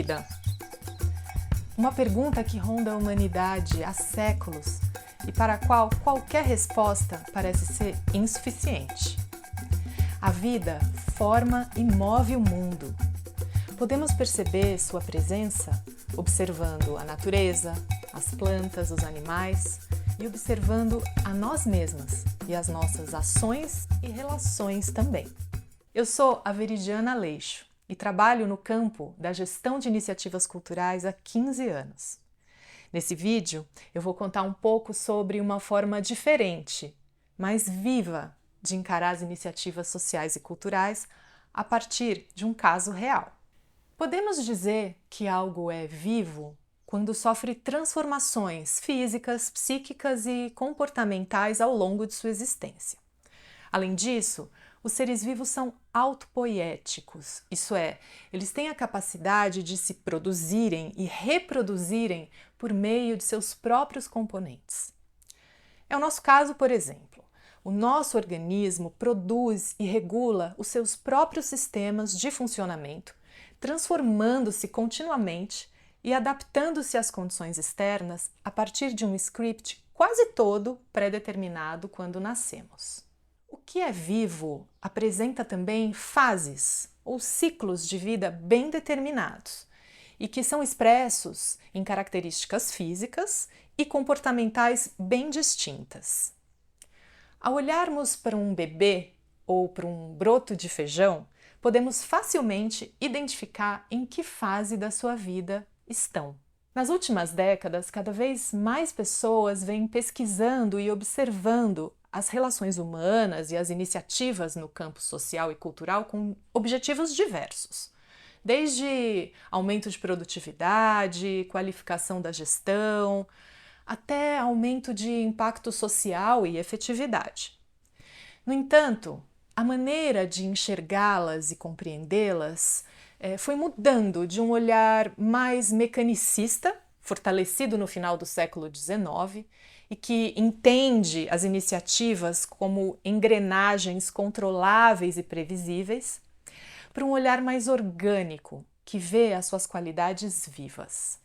vida? Uma pergunta que ronda a humanidade há séculos e para a qual qualquer resposta parece ser insuficiente. A vida forma e move o mundo. Podemos perceber sua presença observando a natureza, as plantas, os animais e observando a nós mesmas e as nossas ações e relações também. Eu sou a Veridiana Aleixo e trabalho no campo da gestão de iniciativas culturais há 15 anos. Nesse vídeo, eu vou contar um pouco sobre uma forma diferente, mais viva, de encarar as iniciativas sociais e culturais a partir de um caso real. Podemos dizer que algo é vivo quando sofre transformações físicas, psíquicas e comportamentais ao longo de sua existência. Além disso, os seres vivos são autopoéticos, isso é, eles têm a capacidade de se produzirem e reproduzirem por meio de seus próprios componentes. É o nosso caso, por exemplo. O nosso organismo produz e regula os seus próprios sistemas de funcionamento, transformando-se continuamente e adaptando-se às condições externas a partir de um script quase todo pré-determinado quando nascemos. O que é vivo apresenta também fases ou ciclos de vida bem determinados e que são expressos em características físicas e comportamentais bem distintas. Ao olharmos para um bebê ou para um broto de feijão, podemos facilmente identificar em que fase da sua vida estão. Nas últimas décadas, cada vez mais pessoas vêm pesquisando e observando as relações humanas e as iniciativas no campo social e cultural com objetivos diversos, desde aumento de produtividade, qualificação da gestão, até aumento de impacto social e efetividade. No entanto, a maneira de enxergá-las e compreendê-las foi mudando de um olhar mais mecanicista, fortalecido no final do século XIX, e que entende as iniciativas como engrenagens controláveis e previsíveis, para um olhar mais orgânico, que vê as suas qualidades vivas.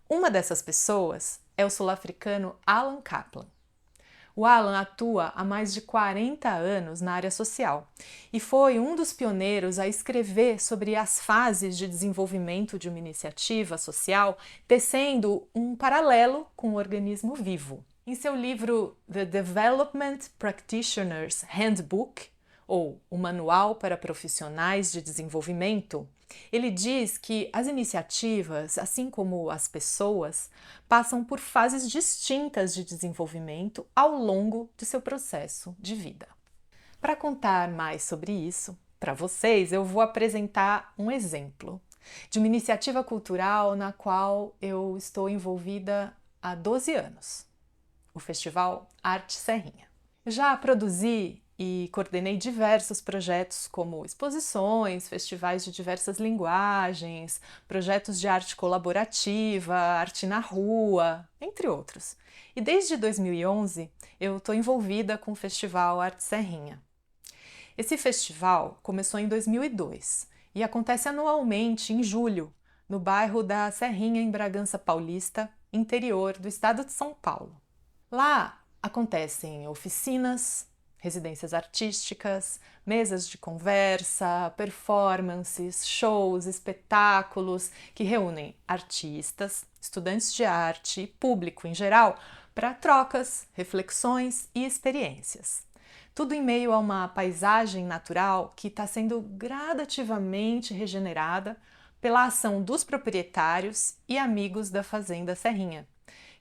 Uma dessas pessoas é o sul-africano Alan Kaplan. O Alan atua há mais de 40 anos na área social e foi um dos pioneiros a escrever sobre as fases de desenvolvimento de uma iniciativa social, tecendo um paralelo com o organismo vivo. Em seu livro The Development Practitioner's Handbook, ou o Manual para Profissionais de Desenvolvimento, ele diz que as iniciativas, assim como as pessoas, passam por fases distintas de desenvolvimento ao longo de seu processo de vida. Para contar mais sobre isso, para vocês, eu vou apresentar um exemplo de uma iniciativa cultural na qual eu estou envolvida há 12 anos, o Festival Arte Serrinha. Eu já produzi e coordenei diversos projetos como exposições, festivais de diversas linguagens, projetos de arte colaborativa, arte na rua, entre outros. E desde 2011 eu estou envolvida com o Festival Arte Serrinha. Esse festival começou em 2002 e acontece anualmente em julho, no bairro da Serrinha, em Bragança Paulista, interior do estado de São Paulo. Lá acontecem oficinas, residências artísticas, mesas de conversa, performances, shows, espetáculos que reúnem artistas, estudantes de arte e público em geral para trocas, reflexões e experiências. Tudo em meio a uma paisagem natural que está sendo gradativamente regenerada pela ação dos proprietários e amigos da Fazenda Serrinha,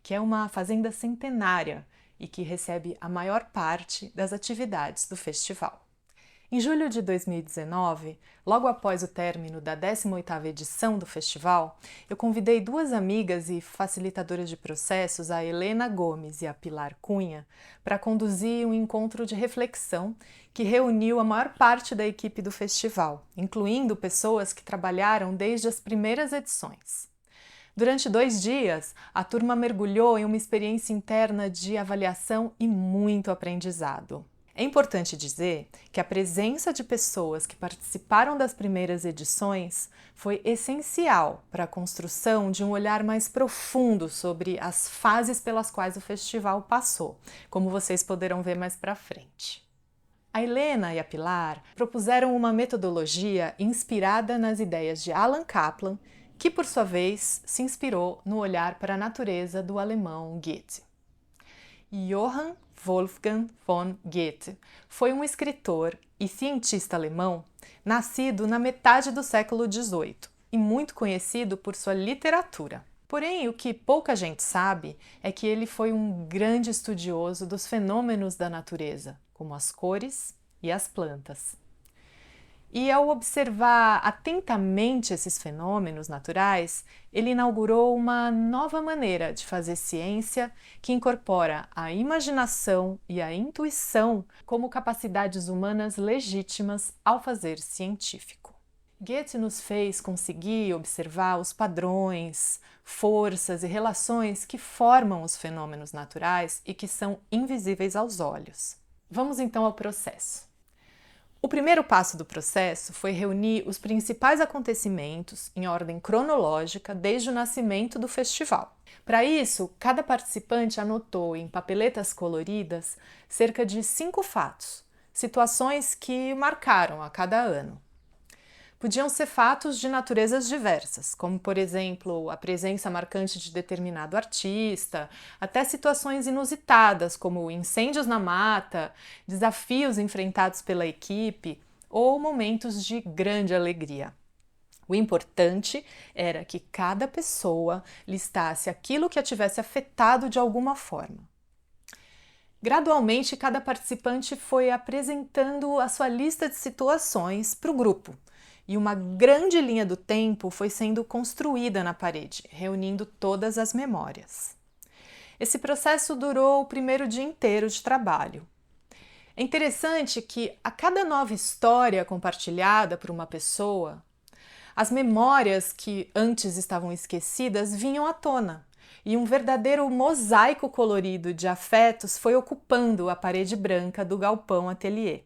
que é uma fazenda centenária e que recebe a maior parte das atividades do festival. Em julho de 2019, logo após o término da 18ª edição do festival, eu convidei duas amigas e facilitadoras de processos, a Helena Gomes e a Pilar Cunha, para conduzir um encontro de reflexão que reuniu a maior parte da equipe do festival, incluindo pessoas que trabalharam desde as primeiras edições. Durante 2 dias, a turma mergulhou em uma experiência interna de avaliação e muito aprendizado. É importante dizer que a presença de pessoas que participaram das primeiras edições foi essencial para a construção de um olhar mais profundo sobre as fases pelas quais o festival passou, como vocês poderão ver mais para frente. A Helena e a Pilar propuseram uma metodologia inspirada nas ideias de Alan Kaplan, que por sua vez se inspirou no olhar para a natureza do alemão Goethe. Johann Wolfgang von Goethe foi um escritor e cientista alemão nascido na metade do século XVIII e muito conhecido por sua literatura. Porém, o que pouca gente sabe é que ele foi um grande estudioso dos fenômenos da natureza, como as cores e as plantas. E ao observar atentamente esses fenômenos naturais, ele inaugurou uma nova maneira de fazer ciência que incorpora a imaginação e a intuição como capacidades humanas legítimas ao fazer científico. Goethe nos fez conseguir observar os padrões, forças e relações que formam os fenômenos naturais e que são invisíveis aos olhos. Vamos então ao processo. O primeiro passo do processo foi reunir os principais acontecimentos em ordem cronológica desde o nascimento do festival. Para isso, cada participante anotou em papeletas coloridas cerca de 5 fatos, situações que marcaram a cada ano. Podiam ser fatos de naturezas diversas, como, por exemplo, a presença marcante de determinado artista, até situações inusitadas, como incêndios na mata, desafios enfrentados pela equipe ou momentos de grande alegria. O importante era que cada pessoa listasse aquilo que a tivesse afetado de alguma forma. Gradualmente, cada participante foi apresentando a sua lista de situações para o grupo, e uma grande linha do tempo foi sendo construída na parede, reunindo todas as memórias. Esse processo durou o primeiro dia inteiro de trabalho. É interessante que a cada nova história compartilhada por uma pessoa, as memórias que antes estavam esquecidas vinham à tona, e um verdadeiro mosaico colorido de afetos foi ocupando a parede branca do galpão ateliê.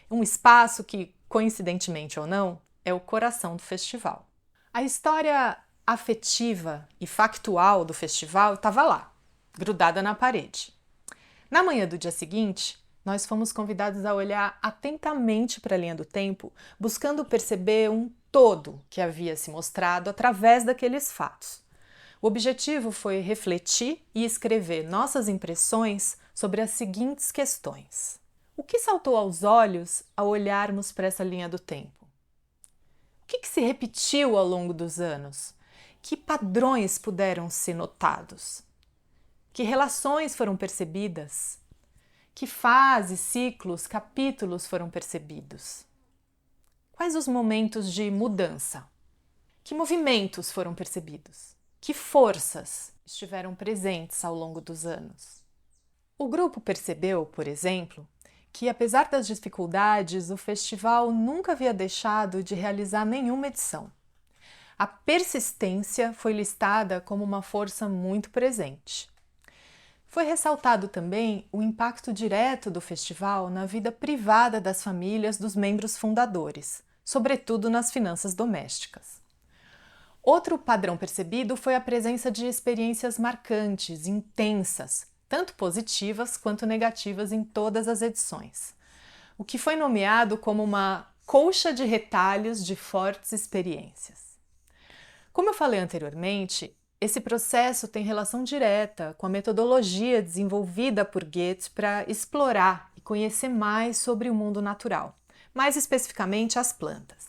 Um espaço que, coincidentemente ou não, é o coração do festival. A história afetiva e factual do festival estava lá, grudada na parede. Na manhã do dia seguinte, nós fomos convidados a olhar atentamente para a linha do tempo, buscando perceber um todo que havia se mostrado através daqueles fatos. O objetivo foi refletir e escrever nossas impressões sobre as seguintes questões. O que saltou aos olhos ao olharmos para essa linha do tempo? O que se repetiu ao longo dos anos? Que padrões puderam ser notados? Que relações foram percebidas? Que fases, ciclos, capítulos foram percebidos? Quais os momentos de mudança? Que movimentos foram percebidos? Que forças estiveram presentes ao longo dos anos? O grupo percebeu, por exemplo, que apesar das dificuldades, o festival nunca havia deixado de realizar nenhuma edição. A persistência foi listada como uma força muito presente. Foi ressaltado também o impacto direto do festival na vida privada das famílias dos membros fundadores, sobretudo nas finanças domésticas. Outro padrão percebido foi a presença de experiências marcantes, intensas, tanto positivas quanto negativas em todas as edições, o que foi nomeado como uma colcha de retalhos de fortes experiências. Como eu falei anteriormente, esse processo tem relação direta com a metodologia desenvolvida por Goethe para explorar e conhecer mais sobre o mundo natural, mais especificamente as plantas.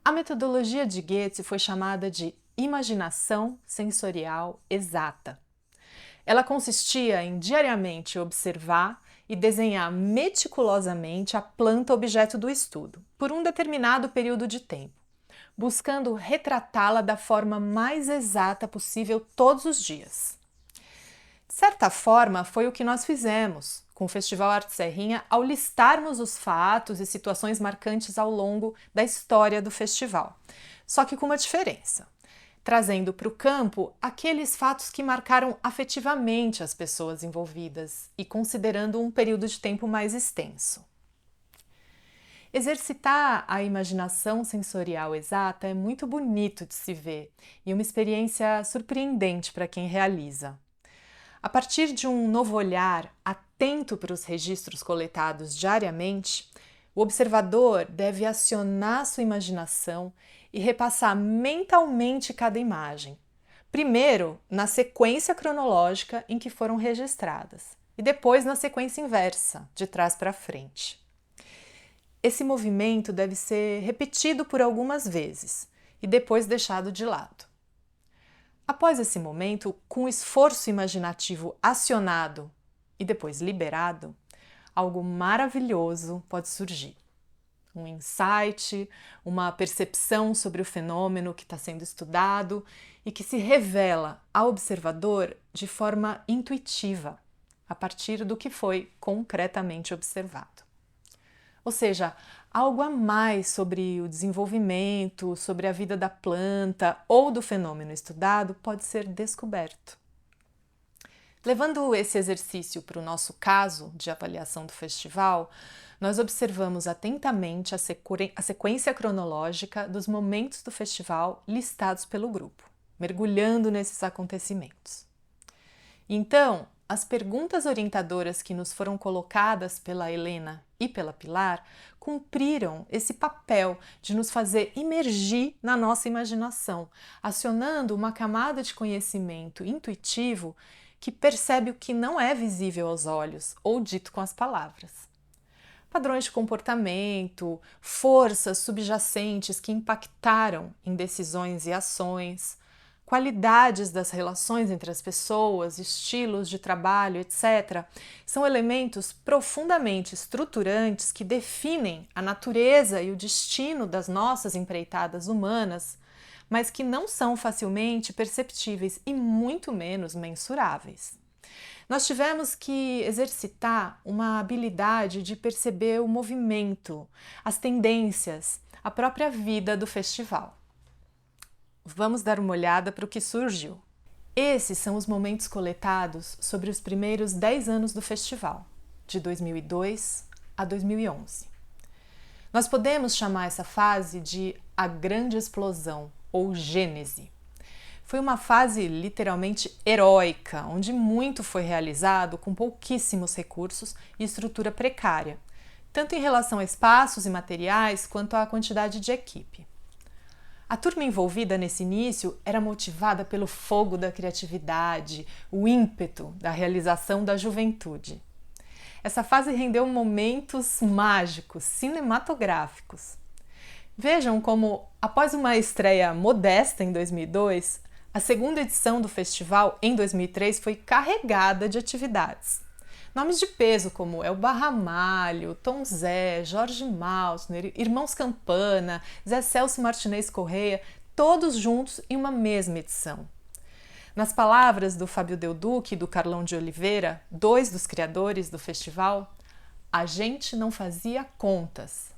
A metodologia de Goethe foi chamada de imaginação sensorial exata. Ela consistia em diariamente observar e desenhar meticulosamente a planta objeto do estudo, por um determinado período de tempo, buscando retratá-la da forma mais exata possível todos os dias. De certa forma, foi o que nós fizemos com o Festival Arte Serrinha ao listarmos os fatos e situações marcantes ao longo da história do festival. Só que com uma diferença. trazendo para o campo aqueles fatos que marcaram afetivamente as pessoas envolvidas e considerando um período de tempo mais extenso. Exercitar a imaginação sensorial exata é muito bonito de se ver e uma experiência surpreendente para quem realiza. A partir de um novo olhar, atento para os registros coletados diariamente, o observador deve acionar sua imaginação e repassar mentalmente cada imagem. Primeiro, na sequência cronológica em que foram registradas, e depois na sequência inversa, de trás para frente. Esse movimento deve ser repetido por algumas vezes e depois deixado de lado. Após esse momento, com o esforço imaginativo acionado e depois liberado, algo maravilhoso pode surgir. Um insight, uma percepção sobre o fenômeno que está sendo estudado e que se revela ao observador de forma intuitiva, a partir do que foi concretamente observado. Ou seja, algo a mais sobre o desenvolvimento, sobre a vida da planta ou do fenômeno estudado pode ser descoberto. Levando esse exercício para o nosso caso de avaliação do festival, nós observamos atentamente a sequência cronológica dos momentos do festival listados pelo grupo, mergulhando nesses acontecimentos. Então, as perguntas orientadoras que nos foram colocadas pela Helena e pela Pilar cumpriram esse papel de nos fazer imergir na nossa imaginação, acionando uma camada de conhecimento intuitivo que percebe o que não é visível aos olhos ou dito com as palavras. Padrões de comportamento, forças subjacentes que impactaram em decisões e ações, qualidades das relações entre as pessoas, estilos de trabalho, etc., são elementos profundamente estruturantes que definem a natureza e o destino das nossas empreitadas humanas, mas que não são facilmente perceptíveis e muito menos mensuráveis. Nós tivemos que exercitar uma habilidade de perceber o movimento, as tendências, a própria vida do festival. Vamos dar uma olhada para o que surgiu. Esses são os momentos coletados sobre os primeiros 10 anos do festival, de 2002 a 2011. Nós podemos chamar essa fase de a Grande Explosão, ou Gênese. Foi uma fase literalmente heróica, onde muito foi realizado com pouquíssimos recursos e estrutura precária, tanto em relação a espaços e materiais quanto à quantidade de equipe. A turma envolvida nesse início era motivada pelo fogo da criatividade, o ímpeto da realização da juventude. Essa fase rendeu momentos mágicos, cinematográficos. Vejam como, após uma estreia modesta em 2002, a segunda edição do festival, em 2003, foi carregada de atividades. Nomes de peso como Elba Ramalho, Tom Zé, Jorge Mausner, Irmãos Campana, Zé Celso Martinez Correia, todos juntos em uma mesma edição. Nas palavras do Fábio Del Duque e do Carlão de Oliveira, dois dos criadores do festival, a gente não fazia contas.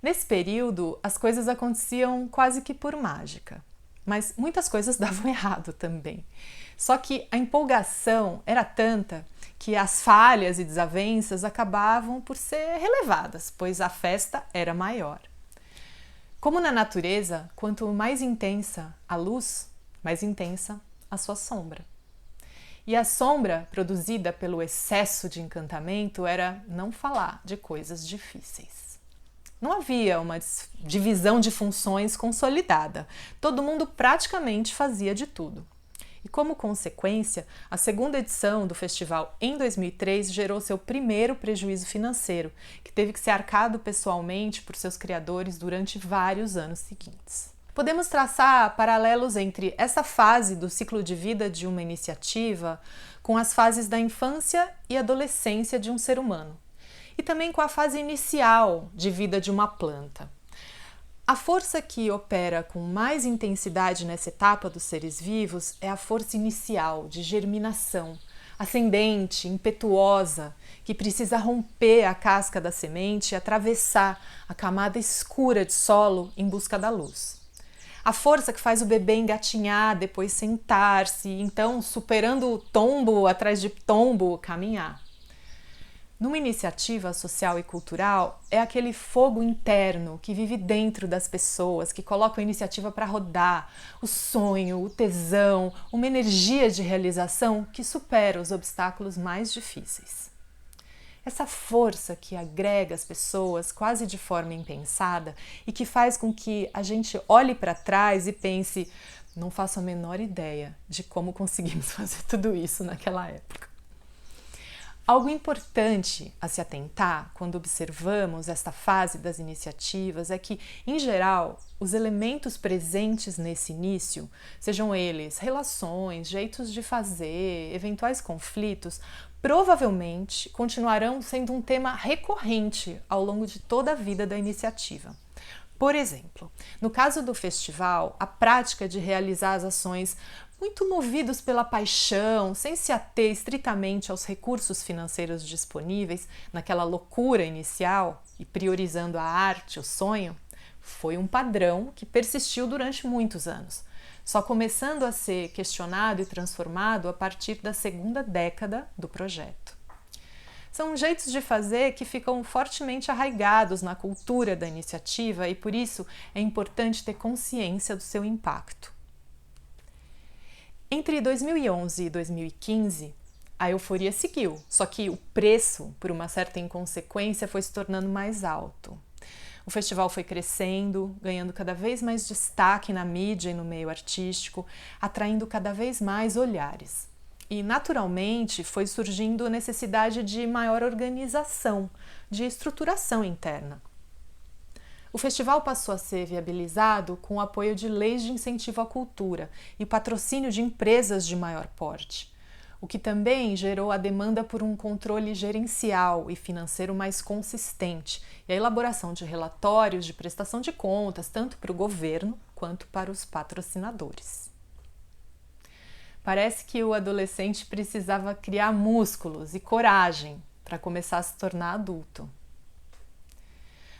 Nesse período, as coisas aconteciam quase que por mágica, mas muitas coisas davam errado também. Só que a empolgação era tanta que as falhas e desavenças acabavam por ser relevadas, pois a festa era maior. Como na natureza, quanto mais intensa a luz, mais intensa a sua sombra. E a sombra produzida pelo excesso de encantamento era não falar de coisas difíceis. Não havia uma divisão de funções consolidada. Todo mundo praticamente fazia de tudo. E como consequência, a segunda edição do festival em 2003 gerou seu primeiro prejuízo financeiro, que teve que ser arcado pessoalmente por seus criadores durante vários anos seguintes. Podemos traçar paralelos entre essa fase do ciclo de vida de uma iniciativa com as fases da infância e adolescência de um ser humano, e também com a fase inicial de vida de uma planta. A força que opera com mais intensidade nessa etapa dos seres vivos é a força inicial de germinação, ascendente, impetuosa, que precisa romper a casca da semente e atravessar a camada escura de solo em busca da luz. a força que faz o bebê engatinhar, depois sentar-se, então, superando tombo atrás de tombo, caminhar. Numa iniciativa social e cultural, é aquele fogo interno que vive dentro das pessoas, que coloca a iniciativa para rodar, o sonho, o tesão, uma energia de realização que supera os obstáculos mais difíceis. Essa força que agrega as pessoas quase de forma impensada e que faz com que a gente olhe para trás e pense: não faço a menor ideia de como conseguimos fazer tudo isso naquela época. Algo importante a se atentar quando observamos esta fase das iniciativas é que, em geral, os elementos presentes nesse início, sejam eles relações, jeitos de fazer, eventuais conflitos, provavelmente continuarão sendo um tema recorrente ao longo de toda a vida da iniciativa. Por exemplo, no caso do festival, a prática de realizar as ações muito movidos pela paixão, sem se ater estritamente aos recursos financeiros disponíveis, naquela loucura inicial e priorizando a arte, o sonho, foi um padrão que persistiu durante muitos anos, só começando a ser questionado e transformado a partir da segunda década do projeto. São jeitos de fazer que ficam fortemente arraigados na cultura da iniciativa e, por isso, é importante ter consciência do seu impacto. Entre 2011 e 2015, a euforia seguiu, só que o preço, por uma certa inconsequência, foi se tornando mais alto. O festival foi crescendo, ganhando cada vez mais destaque na mídia e no meio artístico, atraindo cada vez mais olhares. E, naturalmente, foi surgindo a necessidade de maior organização, de estruturação interna. O festival passou a ser viabilizado com o apoio de leis de incentivo à cultura e patrocínio de empresas de maior porte, o que também gerou a demanda por um controle gerencial e financeiro mais consistente e a elaboração de relatórios de prestação de contas, tanto para o governo quanto para os patrocinadores. Parece que o adolescente precisava criar músculos e coragem para começar a se tornar adulto.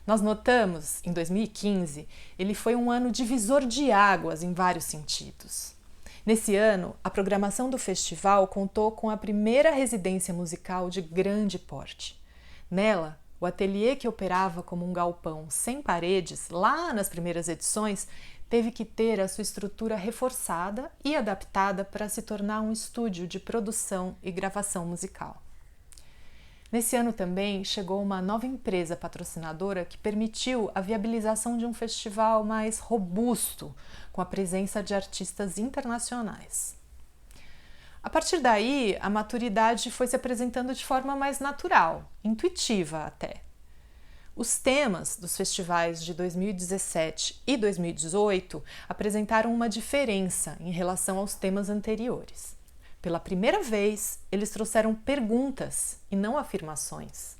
Nós notamos, em 2015, ele foi um ano divisor de águas em vários sentidos. Nesse ano, a programação do festival contou com a primeira residência musical de grande porte. Nela, o ateliê que operava como um galpão sem paredes, lá nas primeiras edições, teve que ter a sua estrutura reforçada e adaptada para se tornar um estúdio de produção e gravação musical. Nesse ano também chegou uma nova empresa patrocinadora que permitiu a viabilização de um festival mais robusto, com a presença de artistas internacionais. A partir daí, a maturidade foi se apresentando de forma mais natural, intuitiva até. Os temas dos festivais de 2017 e 2018 apresentaram uma diferença em relação aos temas anteriores. Pela primeira vez, eles trouxeram perguntas e não afirmações.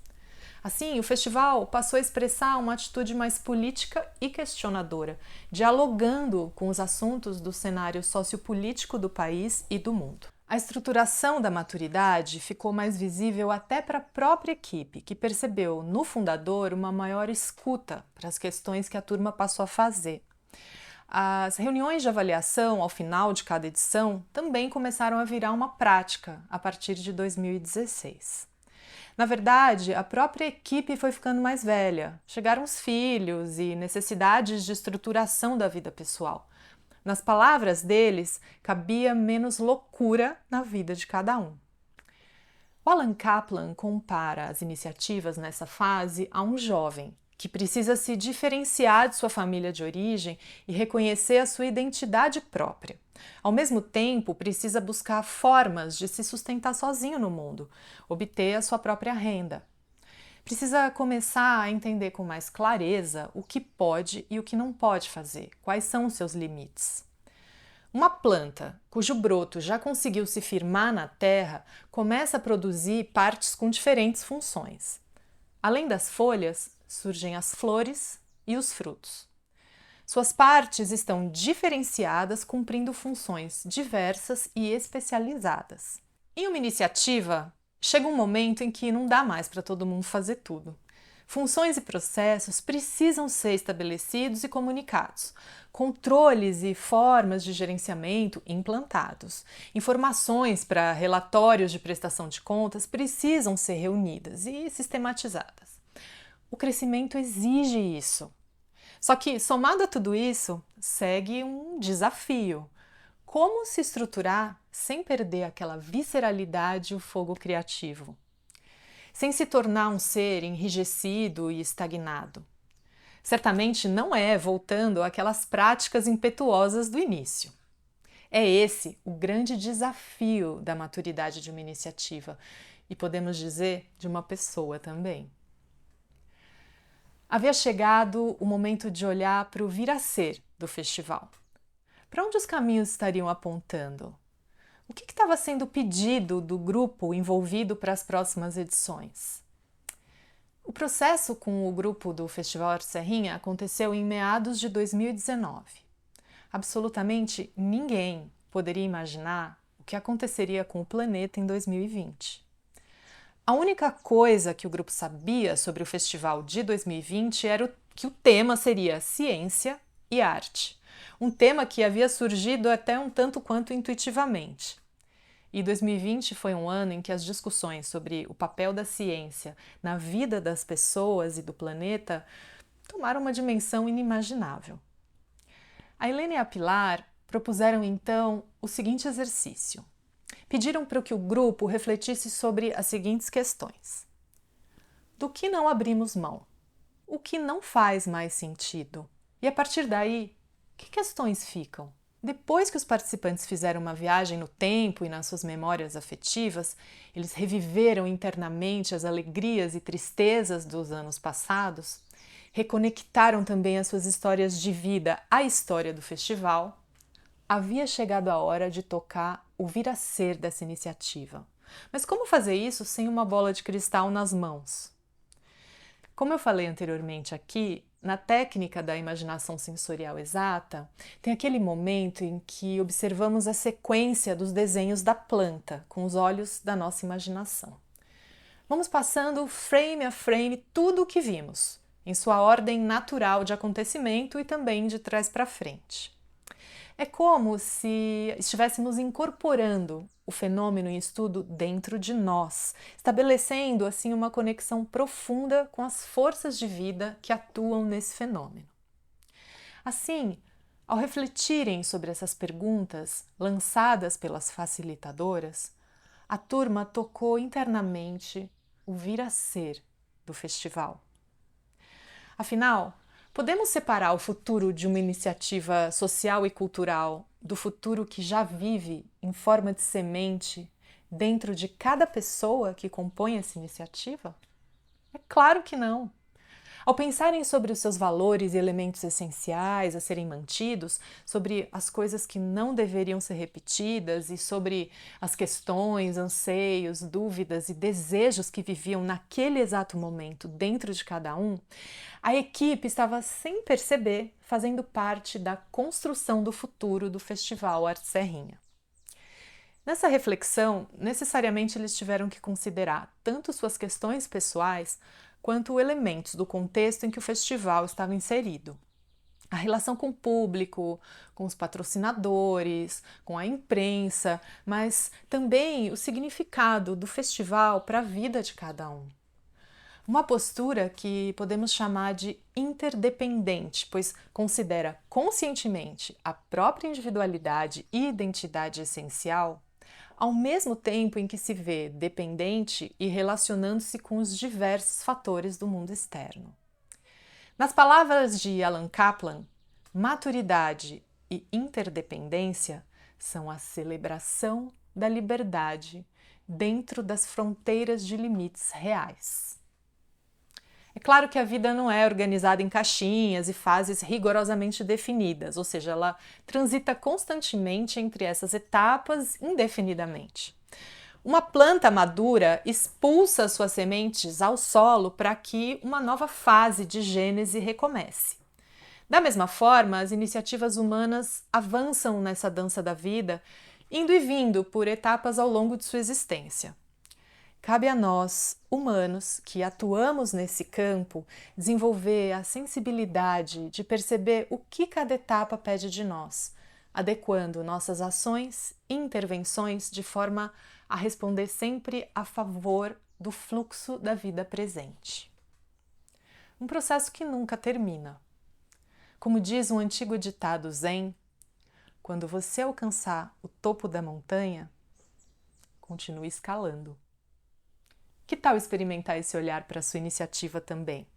Assim, o festival passou a expressar uma atitude mais política e questionadora, dialogando com os assuntos do cenário sociopolítico do país e do mundo. A estruturação da maturidade ficou mais visível até para a própria equipe, que percebeu no fundador uma maior escuta para as questões que a turma passou a fazer. As reuniões de avaliação ao final de cada edição também começaram a virar uma prática a partir de 2016. Na verdade, a própria equipe foi ficando mais velha, chegaram os filhos e necessidades de estruturação da vida pessoal. Nas palavras deles, cabia menos loucura na vida de cada um. O Alan Kaplan compara as iniciativas nessa fase a um jovem que precisa se diferenciar de sua família de origem e reconhecer a sua identidade própria. Ao mesmo tempo, precisa buscar formas de se sustentar sozinho no mundo, obter a sua própria renda. Precisa começar a entender com mais clareza o que pode e o que não pode fazer, quais são os seus limites. Uma planta cujo broto já conseguiu se firmar na terra começa a produzir partes com diferentes funções. Além das folhas, surgem as flores e os frutos. Suas partes estão diferenciadas, cumprindo funções diversas e especializadas. Em uma iniciativa, chega um momento em que não dá mais para todo mundo fazer tudo. Funções e processos precisam ser estabelecidos e comunicados. Controles e formas de gerenciamento implantados. Informações para relatórios de prestação de contas precisam ser reunidas e sistematizadas. O crescimento exige isso. Só que, somado a tudo isso, segue um desafio. Como se estruturar sem perder aquela visceralidade e o fogo criativo? Sem se tornar um ser enrijecido e estagnado. Certamente não é voltando àquelas práticas impetuosas do início. É esse o grande desafio da maturidade de uma iniciativa e, podemos dizer, de uma pessoa também. Havia chegado o momento de olhar para o vir a ser do festival. Para onde os caminhos estariam apontando? O que estava sendo pedido do grupo envolvido para as próximas edições? O processo com o grupo do Festival Arte Serrinha aconteceu em meados de 2019. Absolutamente ninguém poderia imaginar o que aconteceria com o planeta em 2020. A única coisa que o grupo sabia sobre o festival de 2020 era que o tema seria ciência e arte. Um tema que havia surgido até um tanto quanto intuitivamente. E 2020 foi um ano em que as discussões sobre o papel da ciência na vida das pessoas e do planeta tomaram uma dimensão inimaginável. A Helena e a Pilar propuseram então o seguinte exercício. Pediram para que o grupo refletisse sobre as seguintes questões. Do que não abrimos mão? O que não faz mais sentido? E a partir daí, que questões ficam? Depois que os participantes fizeram uma viagem no tempo e nas suas memórias afetivas, eles reviveram internamente as alegrias e tristezas dos anos passados, reconectaram também as suas histórias de vida à história do festival. Havia chegado a hora de tocar o vir a ser dessa iniciativa. Mas como fazer isso sem uma bola de cristal nas mãos? Como eu falei anteriormente aqui, na técnica da imaginação sensorial exata, tem aquele momento em que observamos a sequência dos desenhos da planta com os olhos da nossa imaginação. Vamos passando frame a frame tudo o que vimos, em sua ordem natural de acontecimento e também de trás para frente. É como se estivéssemos incorporando o fenômeno em estudo dentro de nós, estabelecendo assim uma conexão profunda com as forças de vida que atuam nesse fenômeno. Assim, ao refletirem sobre essas perguntas lançadas pelas facilitadoras, a turma tocou internamente o vir a ser do festival. Afinal, podemos separar o futuro de uma iniciativa social e cultural do futuro que já vive em forma de semente dentro de cada pessoa que compõe essa iniciativa? É claro que não. Ao pensarem sobre os seus valores e elementos essenciais a serem mantidos, sobre as coisas que não deveriam ser repetidas e sobre as questões, anseios, dúvidas e desejos que viviam naquele exato momento dentro de cada um, a equipe estava, sem perceber, fazendo parte da construção do futuro do Festival Arte Serrinha. Nessa reflexão, necessariamente eles tiveram que considerar tanto suas questões pessoais quanto elementos do contexto em que o festival estava inserido. A relação com o público, com os patrocinadores, com a imprensa, mas também o significado do festival para a vida de cada um. Uma postura que podemos chamar de interdependente, pois considera conscientemente a própria individualidade e identidade essencial, ao mesmo tempo em que se vê dependente e relacionando-se com os diversos fatores do mundo externo. Nas palavras de Alan Kaplan, maturidade e interdependência são a celebração da liberdade dentro das fronteiras de limites reais. É claro que a vida não é organizada em caixinhas e fases rigorosamente definidas, ou seja, ela transita constantemente entre essas etapas indefinidamente. Uma planta madura expulsa suas sementes ao solo para que uma nova fase de gênese recomece. Da mesma forma, as iniciativas humanas avançam nessa dança da vida, indo e vindo por etapas ao longo de sua existência. Cabe a nós, humanos, que atuamos nesse campo, desenvolver a sensibilidade de perceber o que cada etapa pede de nós, adequando nossas ações e intervenções de forma a responder sempre a favor do fluxo da vida presente. Um processo que nunca termina. Como diz um antigo ditado zen, quando você alcançar o topo da montanha, continue escalando. Que tal experimentar esse olhar para a sua iniciativa também?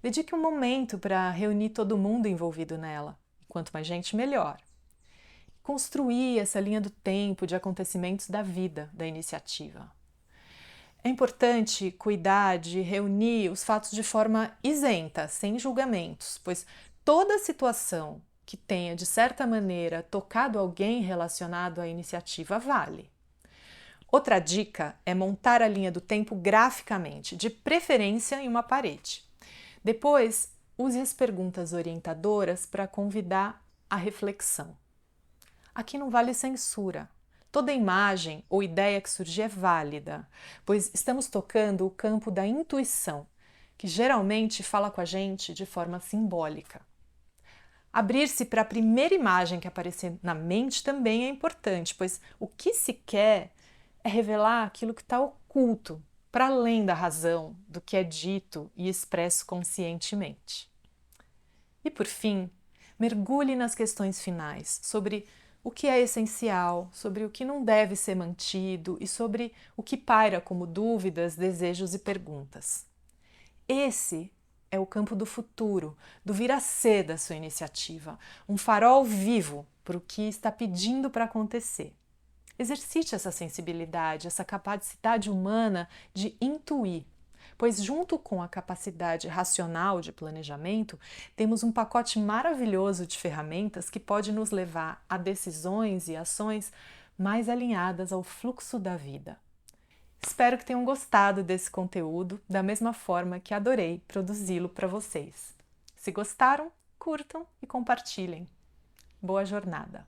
Dedique um momento para reunir todo mundo envolvido nela. Quanto mais gente, melhor. Construir essa linha do tempo de acontecimentos da vida da iniciativa. É importante cuidar de reunir os fatos de forma isenta, sem julgamentos, pois toda situação que tenha, de certa maneira, tocado alguém relacionado à iniciativa vale. Outra dica é montar a linha do tempo graficamente, de preferência em uma parede. Depois, use as perguntas orientadoras para convidar a reflexão. Aqui não vale censura. Toda imagem ou ideia que surgir é válida, pois estamos tocando o campo da intuição, que geralmente fala com a gente de forma simbólica. Abrir-se para a primeira imagem que aparecer na mente também é importante, pois o que se quer é revelar aquilo que está oculto, para além da razão do que é dito e expresso conscientemente. E por fim, mergulhe nas questões finais sobre o que é essencial, sobre o que não deve ser mantido e sobre o que paira como dúvidas, desejos e perguntas. Esse é o campo do futuro, do vir a ser da sua iniciativa, um farol vivo para o que está pedindo para acontecer. Exercite essa sensibilidade, essa capacidade humana de intuir, pois junto com a capacidade racional de planejamento, temos um pacote maravilhoso de ferramentas que pode nos levar a decisões e ações mais alinhadas ao fluxo da vida. Espero que tenham gostado desse conteúdo, da mesma forma que adorei produzi-lo para vocês. Se gostaram, curtam e compartilhem. Boa jornada!